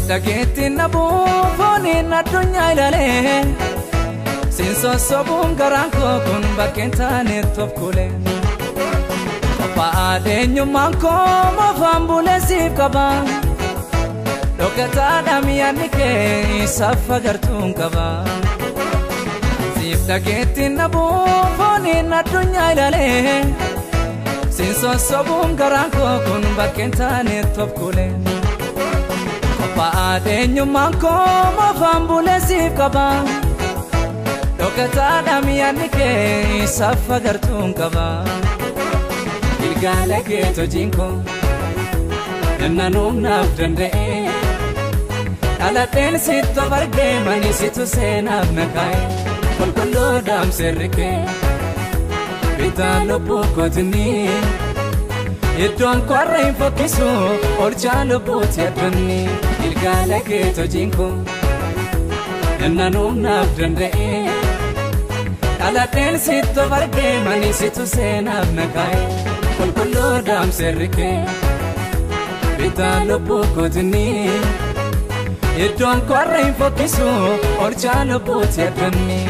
Dagetti nabu foni na dunya ilale Sinso sobum garanko kun bakentane topkule Papa adenyu manko mafambule sifkaba Dokata damiyanike safa gartun kaba Sif dagetti nabu foni na dunya ilale Sinso sobum garanko kun bakentane topkule Paadenyu manko mafambule sifkaba Dokata damiyanike safa gartun kaba Ilgale keto jinko Nanum nafdande Alaten sitto varge mani situ senab nakai Kolkolo dam serrike Vitalo bukotni Iddoon korra hin fokkisu orjaa lubbuutti addunni Ilgaala keeto jinko Nannuum naaf danda'e Dhaladheen sitto vargee mani situ seenaaf nakaa'e Qulqulluu daamserrike bitaa lubbuu kootinni Iddoon korra hin fokkisu orjaa lubbuutti addunni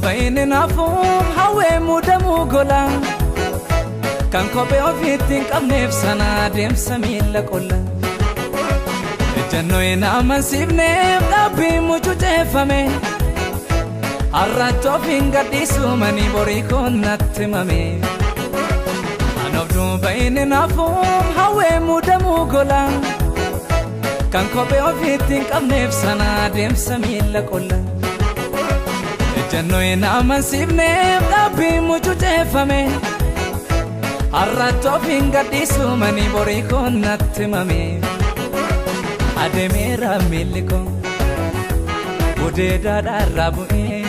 Baini nafum hawe mudamu gola Kan kope ofitin qabneef sana deemsa miila qolla Ejjannoo inaaman siifneef dhabbii mucuceeffame Har'aatti ofiin gadhiisu manii borii koon natti himame Anofduu baini nafum hawe mudamu gola Kan kope ofitin qabneef sana deemsa miila qolla Ejjannoo inaaman siifneef dhabbii mucuceeffame Har'aatti ofiin gadhiisu manii borii koon natti himame Adeemeera miilli koo gudeedaadhaarraa bu'ee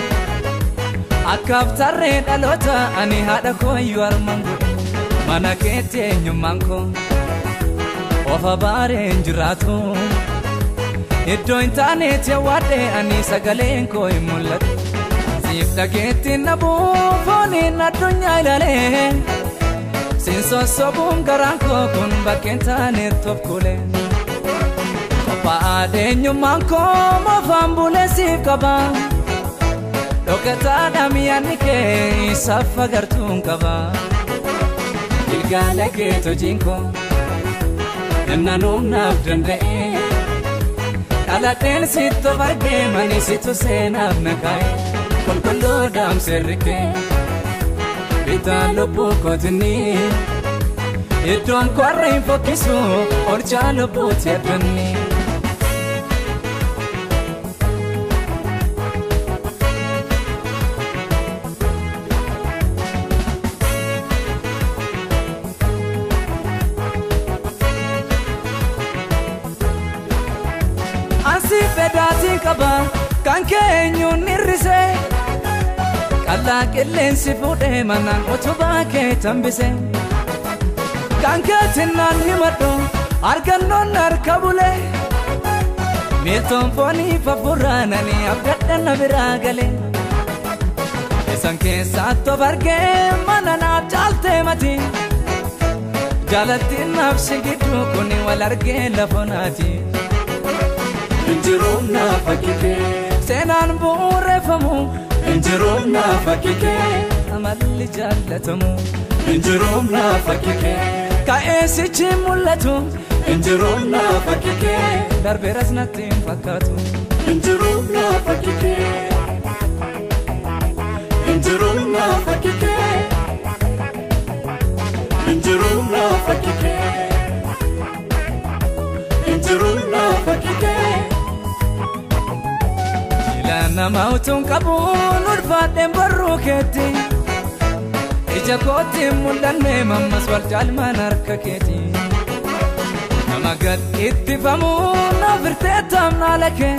Akka aftarree dhaloota ani haadha koo iyyuu arman godhe Mana keetti eenyummaan koo ofa baareen jiraatu Iddoo hin taaneeti hawwaadhe ani sagaleen koo hin mul'atu Sif dagetti nabu foni na dunya ilale Sinso sobum garanko kun bakentane topkule Paadenyu manko mafambule sifkaba Dokata damiyanike safa gartun kaba Ilgale keto jinko Nannuum naaf danda'e Dhaladheen sitto vargee mani situ seenaaf nakaa'e Qulqulluu daamserrike bitaa lubbuu kootinni Iddoon korra hin fokkisu orjaa lubbuutti addunni Ansi fedhaatiin qaba kan keenyuun nirrise Kallaa qilleensi fuudhee manaan utubaa kee tambise Kan keetinnaan himadhu argannoon harka bule Miiltoon foonii fafurraananii abdadha na biraa gale Isan keessaatti of argee mana naaf caaltee mati Jaalattiin naaf shigiddu kuni wal argee lafonaati Injiruun naaf hakkikee seenaan bu'uureffamu Injiruun naaf hakkikee amalli jaallatamu Injiruun naaf hakkikee ka'eessichi mul'atu Injiruun naaf hakkikee darbeeras natti hin fakkaatu Injiruun naaf hakkikee Injiruun naaf hakkikee Injiruun naaf hakkikee Injiruun naaf hakkikee Nama utuun qabuun ulfaadheen barruu keetti Ija kootti mul'anne mammas wal caalmaan harka keeti Nama gad ittifamuun naaf irtee taamnaa lake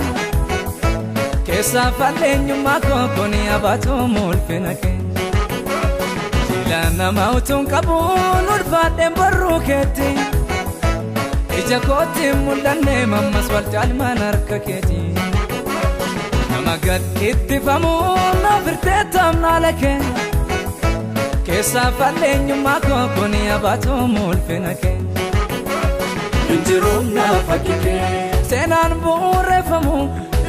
keessa falleenyummaa koo kuni abaatu mul'ina kee jila nama utuun qabuun ulfaadheen borruu keetti ija kootti mul'anne mammas wal caalmaan harka keeti nama gad ittifamuun ofirtee tamnaa lakee keessa falleenyummaa koo kuni abaatu mul'ina kee injiruun naafa kikee seenaan bu'uureffamu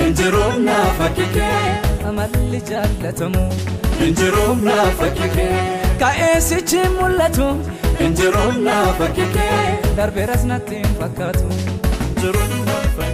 injiruun naafa kikee amalli jaallatamu injiruun naafa kikee ka'eessichi mul'atu injiruun naafa kikee darbeeras natti hin fakkaatu injiruun naafa